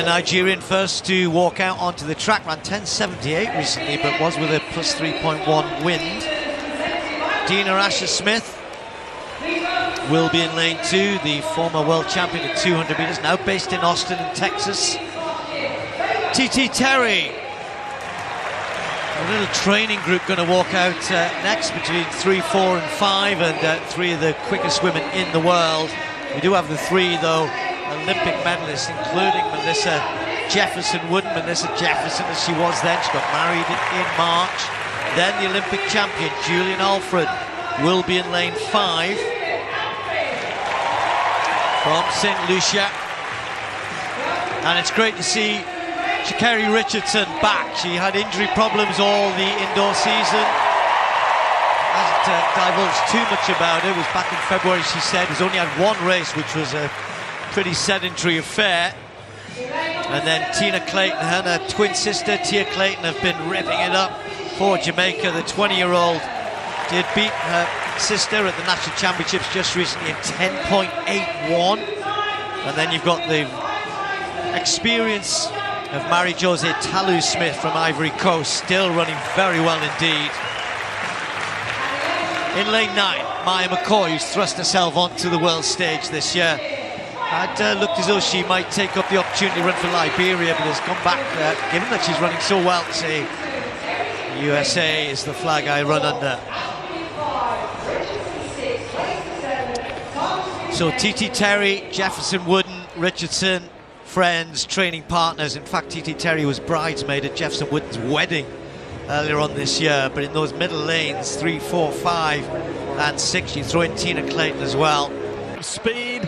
The Nigerian first to walk out onto the track, ran 10.78 recently, but was with a plus 3.1 wind. Dina Asher-Smith will be in lane 2, the former world champion at 200 meters, now based in Austin in Texas. TT Terry, a little training group going to walk out next between 3, 4 and 5, and 3 of the quickest women in the world. We do have the 3 though Olympic medalists, including Melissa Jefferson Wooden. Melissa Jefferson, as she was then, she got married in March. Then the Olympic champion Julian Alfred will be in lane 5 from St. Lucia, and it's great to see Sha'Ccarri Richardson back. She had injury problems all the indoor season. Hasn't divulged too much about it. It was back in February, she said. Has only had 1 race, which was a pretty sedentary affair. And then Tina Clayton and her twin sister Tia Clayton have been ripping it up for Jamaica. The 20-year-old did beat her sister at the National Championships just recently in 10.81. And then you've got the experience of Mary-Jose Talu-Smith from Ivory Coast, still running very well indeed. In lane 9, Maya McCoy, who's thrust herself onto the world stage this year, had looked as though she might take up the opportunity to run for Liberia, but has come back, given that she's running so well, to say USA is the flag I run under. So TT Terry, Jefferson Wooden, Richardson, friends, training partners. In fact, TT Terry was bridesmaid at Jefferson Wooden's wedding earlier on this year. But in those middle lanes, 3, 4, 5 and 6, you throw in Tina Clayton as well. Speed.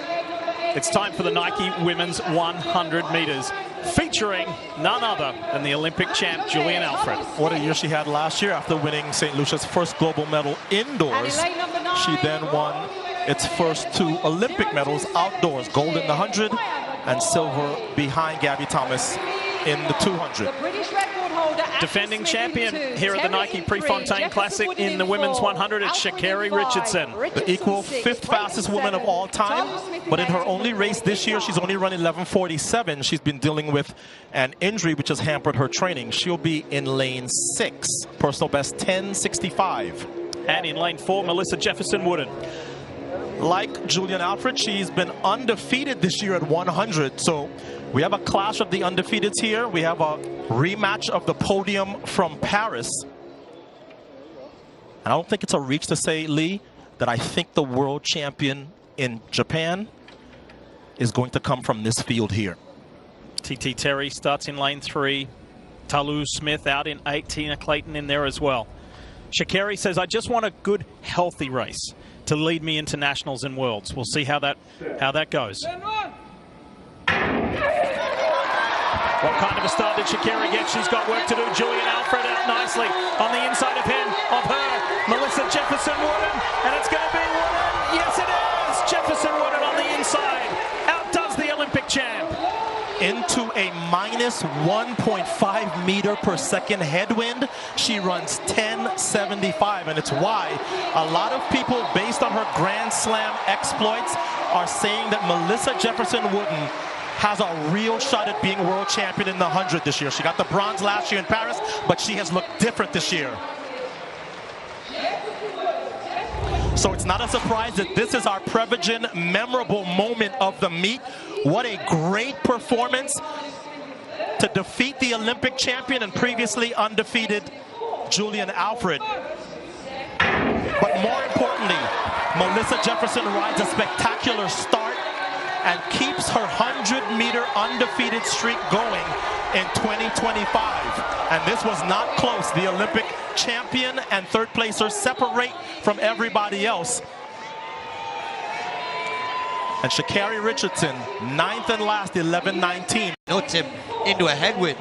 It's time for the Nike women's 100 meters, featuring none other than the Olympic champ Julian Alfred. What a year she had last year after winning St. Lucia's first global medal indoors. She then won its first 2 Olympic medals outdoors, gold in the 100 and silver behind Gabby Thomas in the 200. Defending champion here at the Nike Prefontaine Classic in the women's 100, it's Sha'Ccarri Richardson. The equal 5th fastest woman of all time, but in her only race this year, she's only run 11:47. She's been dealing with an injury which has hampered her training. She'll be in lane 6, personal best 10:65. And in lane 4, Melissa Jefferson Wooden. Like Julian Alfred, she's been undefeated this year at 100. So we have a clash of the undefeateds here. We have a rematch of the podium from Paris. And I don't think it's a reach to say, Lee, that I think the world champion in Japan is going to come from this field here. TT Terry starts in lane 3. Talu-Smith out in 8. Tina Clayton in there as well. Sha'Ccarri says, I just want a good, healthy race to lead me into nationals and worlds. We'll see how that goes. What kind of a start did Sha'Ccarri get? She's got work to do. Julian Alfred out nicely on the inside of her, Melissa Jefferson Wooden, and it's going to be Wooden. Yes, it is. Jefferson Wooden on the inside outdoes the Olympic champ. Into a minus 1.5 meter per second headwind, she runs 10.75, and it's why a lot of people, based on her Grand Slam exploits, are saying that Melissa Jefferson Wooden has a real shot at being world champion in the 100 this year. She got the bronze last year in Paris, but she has looked different this year. So it's not a surprise that this is our Prevagen memorable moment of the meet. What a great performance to defeat the Olympic champion and previously undefeated Julian Alfred. But more importantly, Melissa Jefferson rides a spectacular start and keeps her 100-meter undefeated streak going in 2025. And this was not close. The Olympic champion and third placer separate from everybody else. And Sha'Ccarri Richardson, 9th and last, 11.19. Notes him into a headwind.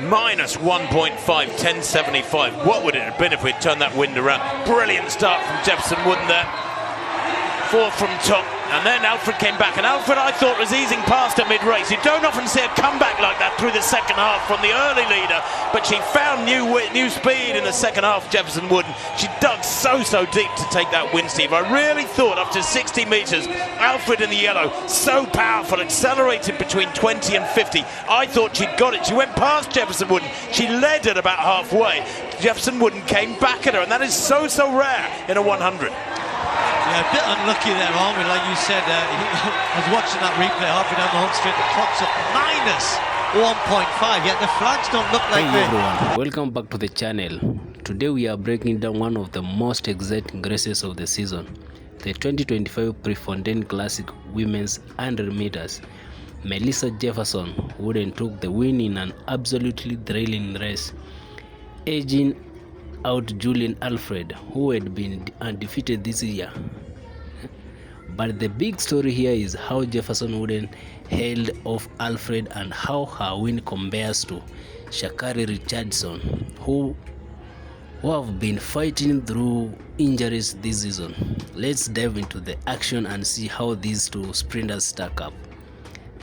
Minus 1.5, 10.75. What would it have been if we'd turned that wind around? Brilliant start from Jefferson Wooden there. 4 from top. And then Alfred came back, and Alfred, I thought, was easing past her mid-race. You don't often see a comeback like that through the second half from the early leader, but she found new speed in the second half, Jefferson Wooden. She dug so deep to take that win, Steve. I really thought after 60 metres, Alfred in the yellow, so powerful, accelerated between 20 and 50. I thought she'd got it. She went past Jefferson Wooden. She led at about halfway. Jefferson Wooden came back at her, and that is so rare in a 100. Yeah, a bit unlucky there, aren't we? Like you said, I was watching that replay halfway down the home straight. The clock's up minus 1.5, yet the flags don't look like Hey everyone, welcome back to the channel. Today we are breaking down one of the most exciting races of the season, the 2025 Prefontaine Classic Women's 100 meters. Melissa Jefferson Wooden took the win in an absolutely thrilling race, edging out Julian Alfred, who had been undefeated this year. But the big story here is how Jefferson Wooden held off Alfred and how her win compares to Sha'Ccarri Richardson, who have been fighting through injuries this season. Let's dive into the action and see how these two sprinters stack up.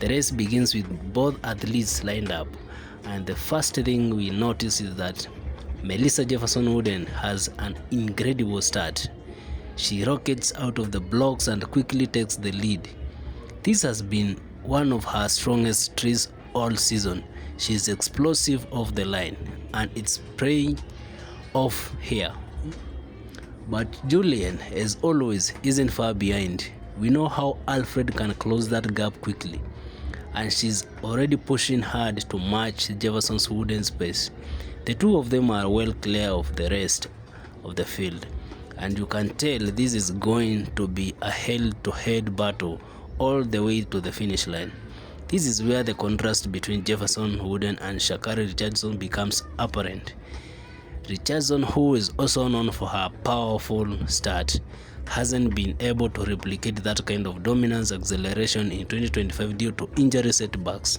The race begins with both athletes lined up, and the first thing we notice is that Melissa Jefferson Wooden has an incredible start. She rockets out of the blocks and quickly takes the lead. This has been one of her strongest traits all season. She is explosive off the line, and it's paying off here. But Julian, as always, isn't far behind. We know how Alfred can close that gap quickly, and she's already pushing hard to match Jefferson Wooden's pace. The two of them are well clear of the rest of the field, and you can tell this is going to be a head-to-head battle all the way to the finish line. This is where the contrast between Jefferson Wooden and Sha'Ccarri Richardson becomes apparent. Richardson, who is also known for her powerful start, hasn't been able to replicate that kind of dominance acceleration in 2025 due to injury setbacks.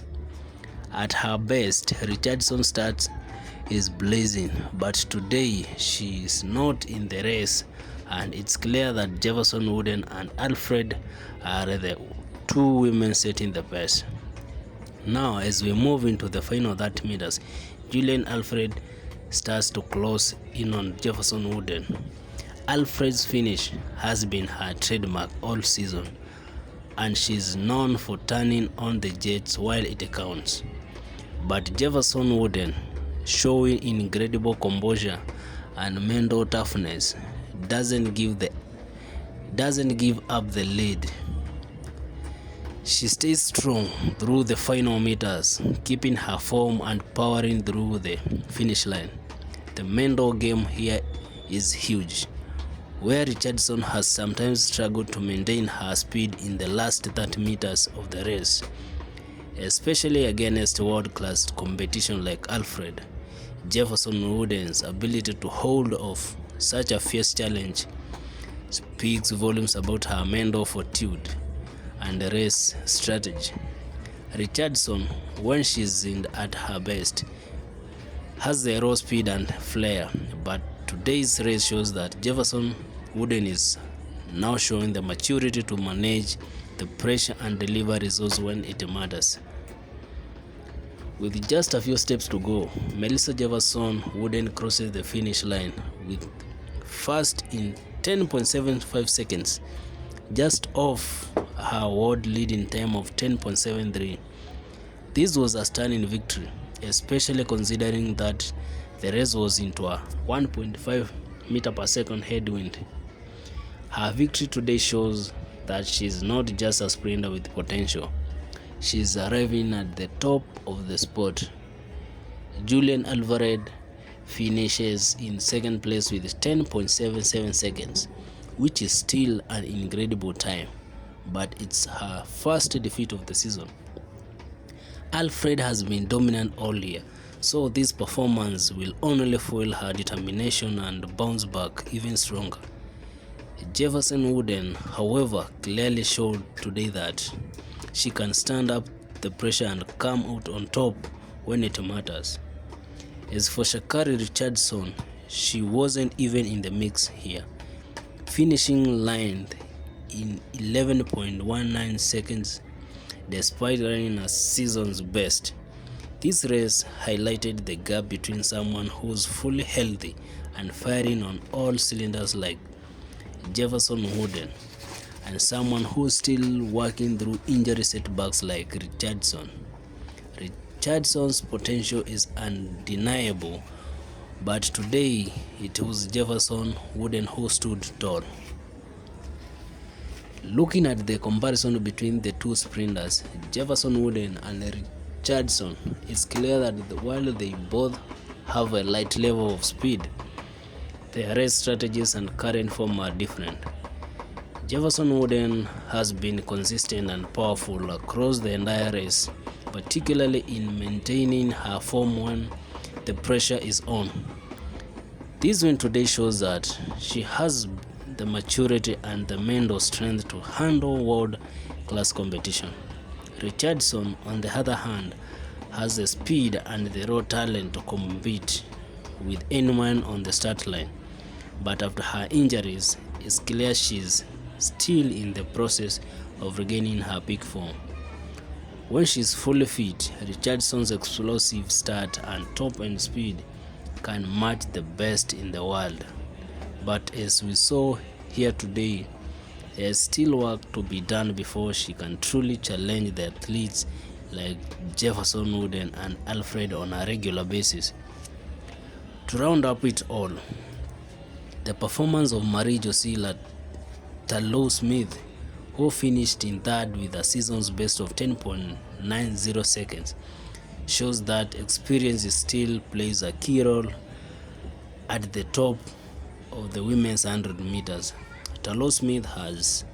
At her best, Richardson's start is blazing, but today she is not in the race, and it's clear that Jefferson Wooden and Alfred are the two women setting the pace. Now, as we move into the final 30 meters, Julian Alfred starts to close in on Jefferson Wooden. Alfred's finish has been her trademark all season, and she's known for turning on the jets while it counts. But Jefferson Wooden, showing incredible composure and mental toughness, doesn't give up the lead. She stays strong through the final meters, keeping her form and powering through the finish line. The mental game here is huge, where Richardson has sometimes struggled to maintain her speed in the last 30 meters of the race, especially against world-class competition like Alfred. Jefferson Wooden's ability to hold off such a fierce challenge speaks volumes about her mental fortitude and race strategy. Richardson, when she's at her best, has the raw speed and flair, but today's race shows that Jefferson Wooden is now showing the maturity to manage the pressure and deliver results when it matters. With just a few steps to go, Melissa Jefferson Wooden crosses the finish line with first in 10.75 seconds, just off her world-leading time of 10.73. This was a stunning victory, especially considering that the race was into a 1.5 meter per second headwind. Her victory today shows that she's not just a sprinter with potential. She's arriving at the top of the sport. Julian Alvarez finishes in second place with 10.77 seconds, which is still an incredible time, but it's her first defeat of the season. Alfred has been dominant all year, so this performance will only fuel her determination and bounce back even stronger. Jefferson Wooden, however, clearly showed today that she can stand up the pressure and come out on top when it matters. As for Sha'Ccarri Richardson, she wasn't even in the mix here, finishing lined in 11.19 seconds despite running a season's best. This race highlighted the gap between someone who's fully healthy and firing on all cylinders like Jefferson Wooden, and someone who's still working through injury setbacks like Richardson. Richardson's potential is undeniable, but today it was Jefferson Wooden who stood tall. Looking at the comparison between the two sprinters, Jefferson Wooden and Richardson, it's clear that while they both have a light level of speed, their race strategies and current form are different. Jefferson Wooden has been consistent and powerful across the entire race, particularly in maintaining her form when the pressure is on. This win today shows that she has the maturity and the mental strength to handle world-class competition. Richardson, on the other hand, has the speed and the raw talent to compete with anyone on the start line, but after her injuries, it's clear she's still in the process of regaining her peak form. When she's fully fit, Richardson's explosive start and top-end speed can match the best in the world. But as we saw here today, there's still work to be done before she can truly challenge the athletes like Jefferson Wooden and Alfred on a regular basis. To round up it all, the performance of Marie-Josée Tallow-Smith, who finished in third with a season's best of 10.90 seconds, shows that experience still plays a key role at the top of the women's 100 meters. Tallow-Smith has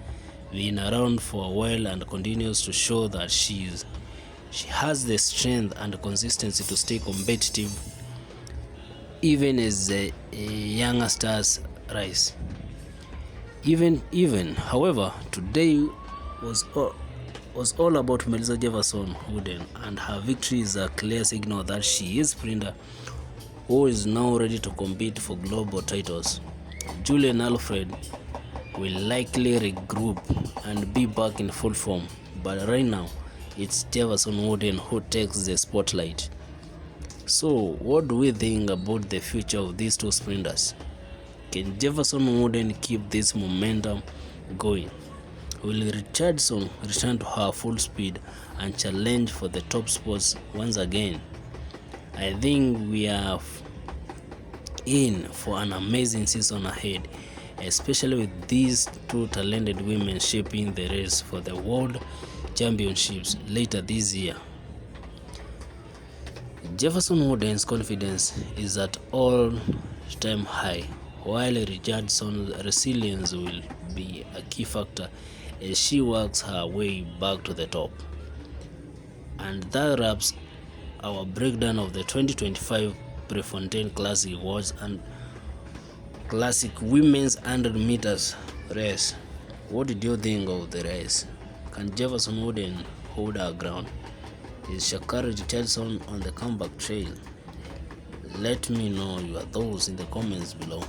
been around for a while and continues to show that she has the strength and consistency to stay competitive even as the younger stars rise. However, today was all about Melissa Jefferson Wooden, and her victory is a clear signal that she is a sprinter who is now ready to compete for global titles. Julian Alfred will likely regroup and be back in full form, but right now it's Jefferson Wooden who takes the spotlight. So what do we think about the future of these two sprinters? Can Jefferson Wooden keep this momentum going? Will Richardson return to her full speed and challenge for the top spots once again? I think we are in for an amazing season ahead, especially with these two talented women shaping the race for the World Championships later this year. Jefferson Wooden's confidence is at all-time high, while Richardson's resilience will be a key factor as she works her way back to the top. And that wraps our breakdown of the 2025 Prefontaine Classic Awards and Classic Women's 100 meters race. What did you think of the race? Can Jefferson Wooden hold her ground? Is Sha'Ccarri Richardson on the comeback trail? Let me know your thoughts in the comments below.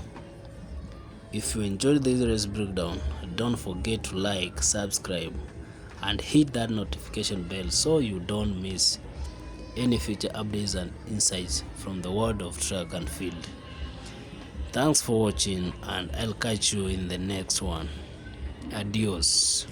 If you enjoyed this race breakdown, don't forget to like, subscribe, and hit that notification bell so you don't miss any future updates and insights from the world of track and field. Thanks for watching, and I'll catch you in the next one. Adios.